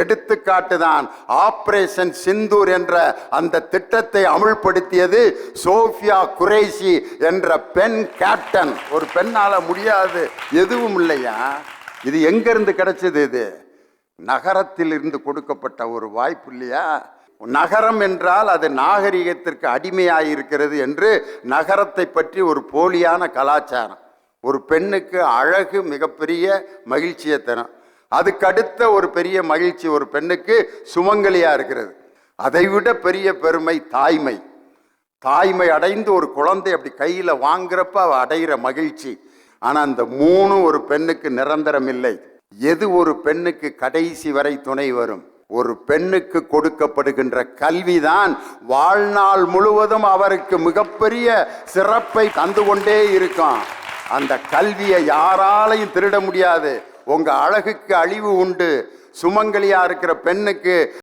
எடுத்துக்காட்டுதான் operation Sindoor என்ற அந்த திட்டத்தை அமுல்படுத்தியது சோஃபியா குரேஷி என்ற பெண் கேப்டன். ஒரு பெண்ணால முடியாது எதுவும் இல்லையா. இது எங்க இருந்து கிடைச்சது? இது நகரத்தில் இருந்து கொடுக்கப்பட்ட ஒரு வாய்ப்பு இல்லையா. நகரம் என்றால் அது நாகரிகத்திற்கு அடிமையாயிருக்கிறது என்று நகரத்தை பற்றி ஒரு போலியான கலாச்சாரம். ஒரு பெண்ணுக்கு அழகு மிகப்பெரிய மகிழ்ச்சியை தரும். அதுக்கடுத்த ஒரு பெரிய மகிழ்ச்சி ஒரு பெண்ணுக்கு சுமங்கலியா இருக்கிறது. அதைவிட பெரிய பெருமை தாய்மை. தாய்மை அடைந்து ஒரு குழந்தை அப்படி கையில் வாங்குறப்ப அவ அடைகிற மகிழ்ச்சி. ஆனால் அந்த மூணு ஒரு பெண்ணுக்கு நிரந்தரம் இல்லை. எது ஒரு பெண்ணுக்கு கடைசி வரை துணை வரும்? ஒரு பெண்ணுக்கு கொடுக்கப்படுகின்ற கல்விதான் வாழ்நாள் முழுவதும் அவருக்கு மிகப்பெரிய சிறப்பை தந்து கொண்டே இருக்கும். அந்த கல்வியை யாராலையும் திருட முடியாது. உங்க அழகுக்கு அழிவு உண்டு. சுமங்கலியா இருக்கிற பெண்ணுக்கு